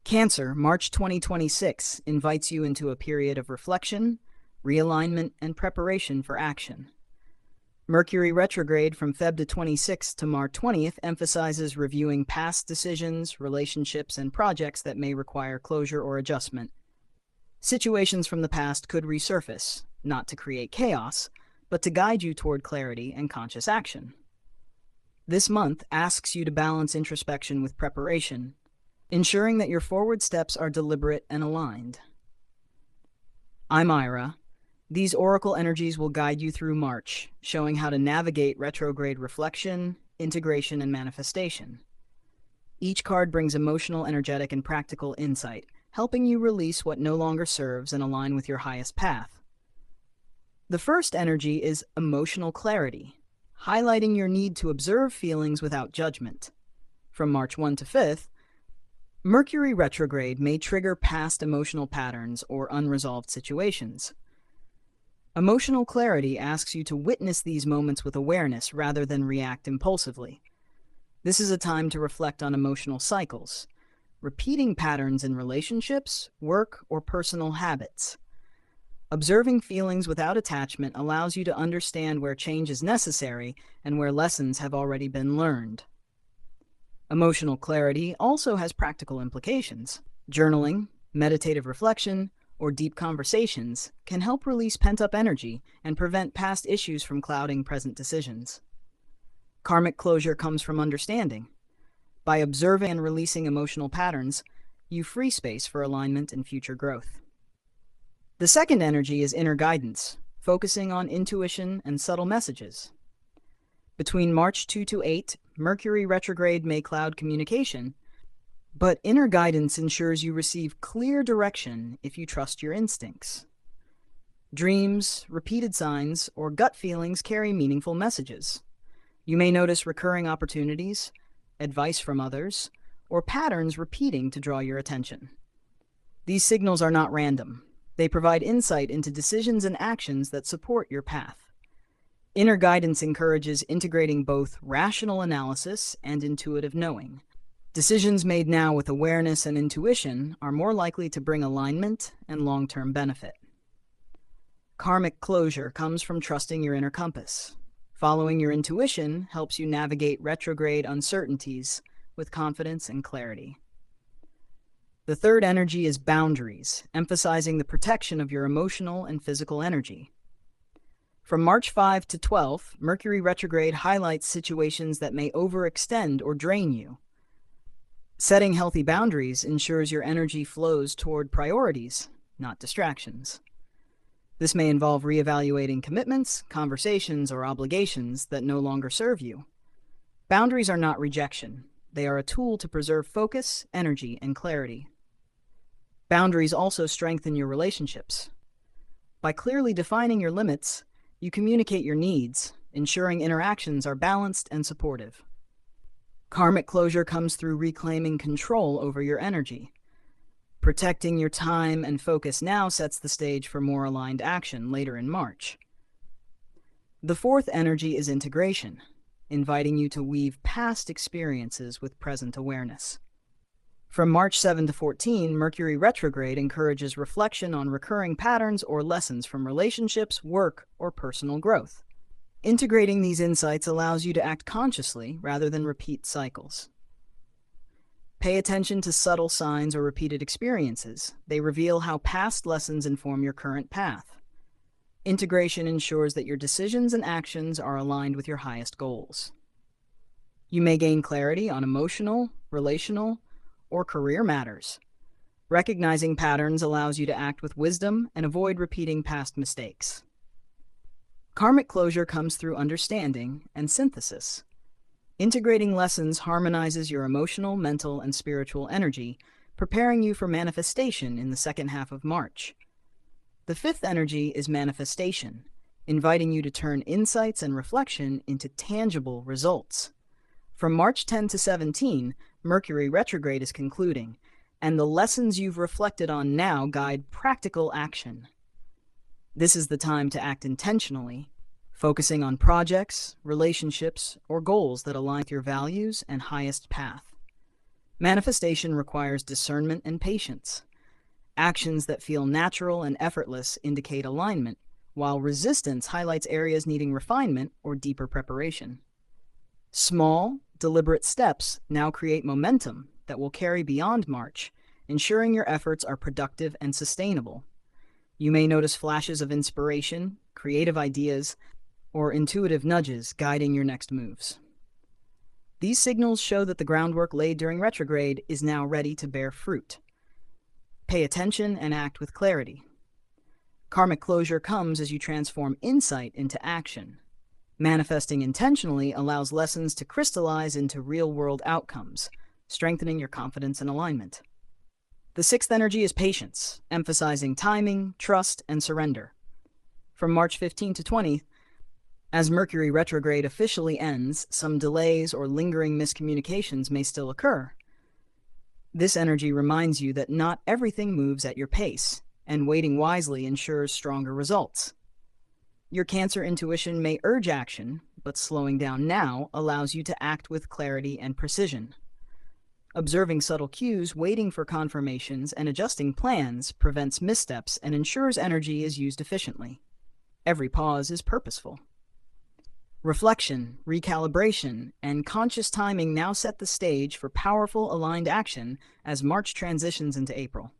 Cancer, March 2026, invites you into a period of reflection, realignment, and preparation for action. Mercury retrograde from Feb 26th to March 20th emphasizes reviewing past decisions, relationships, and projects that may require closure or adjustment. Situations from the past could resurface, not to create chaos, but to guide you toward clarity and conscious action. This month asks you to balance introspection with preparation, ensuring that your forward steps are deliberate and aligned. I'm Ira. These oracle energies will guide you through March, showing how to navigate retrograde reflection, integration, and manifestation. Each card brings emotional, energetic, and practical insight, helping you release what no longer serves and align with your highest path. The first energy is emotional clarity, highlighting your need to observe feelings without judgment. From March 1 to 5th, Mercury retrograde may trigger past emotional patterns or unresolved situations. Emotional clarity asks you to witness these moments with awareness rather than react impulsively. This is a time to reflect on emotional cycles, repeating patterns in relationships, work, or personal habits. Observing feelings without attachment allows you to understand where change is necessary and where lessons have already been learned. Emotional clarity also has practical implications. Journaling, meditative reflection, or deep conversations can help release pent-up energy and prevent past issues from clouding present decisions. Karmic closure comes from understanding. By observing and releasing emotional patterns, you free space for alignment and future growth. The second energy is inner guidance, focusing on intuition and subtle messages. Between March 2 to 8, Mercury retrograde may cloud communication, but inner guidance ensures you receive clear direction if you trust your instincts. Dreams, repeated signs, or gut feelings carry meaningful messages. You may notice recurring opportunities, advice from others, or patterns repeating to draw your attention. These signals are not random. They provide insight into decisions and actions that support your path. Inner guidance encourages integrating both rational analysis and intuitive knowing. Decisions made now with awareness and intuition are more likely to bring alignment and long-term benefit. Karmic closure comes from trusting your inner compass. Following your intuition helps you navigate retrograde uncertainties with confidence and clarity. The third energy is boundaries, emphasizing the protection of your emotional and physical energy. From March 5 to 12, Mercury retrograde highlights situations that may overextend or drain you. Setting healthy boundaries ensures your energy flows toward priorities, not distractions. This may involve reevaluating commitments, conversations, or obligations that no longer serve you. Boundaries are not rejection. They are a tool to preserve focus, energy, and clarity. Boundaries also strengthen your relationships. By clearly defining your limits, you communicate your needs, ensuring interactions are balanced and supportive. Karmic closure comes through reclaiming control over your energy. Protecting your time and focus now sets the stage for more aligned action later in March. The fourth energy is integration, inviting you to weave past experiences with present awareness. From March 7 to 14, Mercury retrograde encourages reflection on recurring patterns or lessons from relationships, work, or personal growth. Integrating these insights allows you to act consciously rather than repeat cycles. Pay attention to subtle signs or repeated experiences. They reveal how past lessons inform your current path. Integration ensures that your decisions and actions are aligned with your highest goals. You may gain clarity on emotional, relational, or career matters. Recognizing patterns allows you to act with wisdom and avoid repeating past mistakes. Karmic closure comes through understanding and synthesis. Integrating lessons harmonizes your emotional, mental, and spiritual energy, preparing you for manifestation in the second half of March. The fifth energy is manifestation, inviting you to turn insights and reflection into tangible results. From March 10 to 17, Mercury retrograde is concluding, and the lessons you've reflected on now guide practical action. This is the time to act intentionally, focusing on projects, relationships, or goals that align with your values and highest path. Manifestation requires discernment and patience. Actions that feel natural and effortless indicate alignment, while resistance highlights areas needing refinement or deeper preparation. Small, deliberate steps now create momentum that will carry beyond March, ensuring your efforts are productive and sustainable. You may notice flashes of inspiration, creative ideas, or intuitive nudges guiding your next moves. These signals show that the groundwork laid during retrograde is now ready to bear fruit. Pay attention and act with clarity. Karmic closure comes as you transform insight into action. Manifesting intentionally allows lessons to crystallize into real-world outcomes, strengthening your confidence and alignment. The sixth energy is patience, emphasizing timing, trust, and surrender. From March 15 to 20, as Mercury retrograde officially ends, some delays or lingering miscommunications may still occur. This energy reminds you that not everything moves at your pace, and waiting wisely ensures stronger results. Your Cancer intuition may urge action, but slowing down now allows you to act with clarity and precision. Observing subtle cues, waiting for confirmations, and adjusting plans prevents missteps and ensures energy is used efficiently. Every pause is purposeful. Reflection, recalibration, and conscious timing now set the stage for powerful, aligned action as March transitions into April.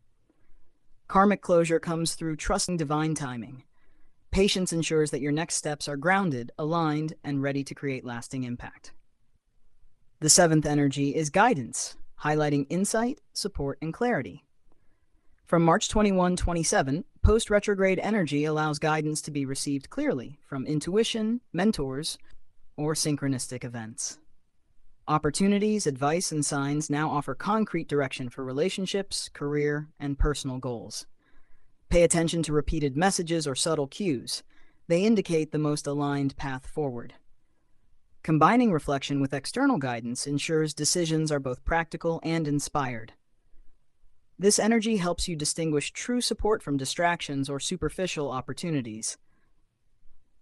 Karmic closure comes through trusting divine timing. Patience ensures that your next steps are grounded, aligned, and ready to create lasting impact. The seventh energy is guidance, highlighting insight, support, and clarity. From March 21-27, post-retrograde energy allows guidance to be received clearly from intuition, mentors, or synchronistic events. Opportunities, advice, and signs now offer concrete direction for relationships, career, and personal goals. Pay attention to repeated messages or subtle cues. They indicate the most aligned path forward. Combining reflection with external guidance ensures decisions are both practical and inspired. This energy helps you distinguish true support from distractions or superficial opportunities.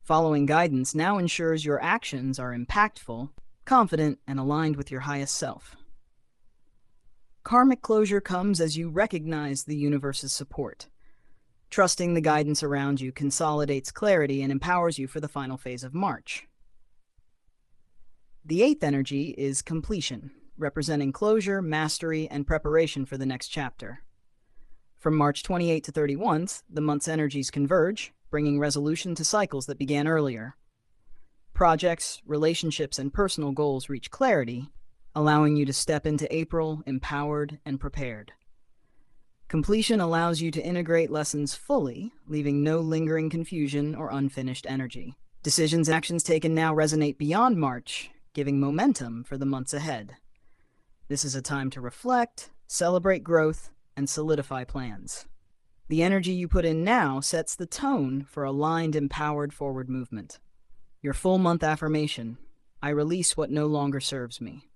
Following guidance now ensures your actions are impactful, confident, and aligned with your highest self. Karmic closure comes as you recognize the universe's support. Trusting the guidance around you consolidates clarity and empowers you for the final phase of March. The eighth energy is completion, representing closure, mastery, and preparation for the next chapter. From March 28 to 31, the month's energies converge, bringing resolution to cycles that began earlier. Projects, relationships, and personal goals reach clarity, allowing you to step into April empowered and prepared. Completion allows you to integrate lessons fully, leaving no lingering confusion or unfinished energy. Decisions and actions taken now resonate beyond March, giving momentum for the months ahead. This is a time to reflect, celebrate growth, and solidify plans. The energy you put in now sets the tone for aligned, empowered forward movement. Your full month affirmation: I release what no longer serves me.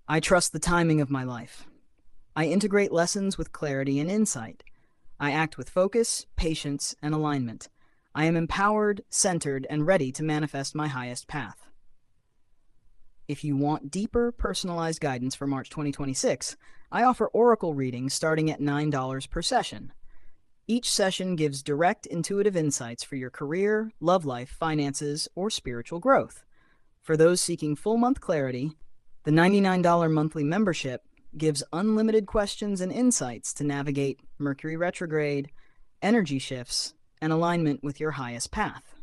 I trust the timing of my life. I integrate lessons with clarity and insight. I act with focus, patience, and alignment. I am empowered, centered, and ready to manifest my highest path. If you want deeper, personalized guidance for March 2026, I offer oracle readings starting at $9 per session. Each session gives direct, intuitive insights for your career, love life, finances, or spiritual growth. For those seeking full-month clarity, the $99 monthly membership gives unlimited questions and insights to navigate Mercury retrograde, energy shifts, and alignment with your highest path.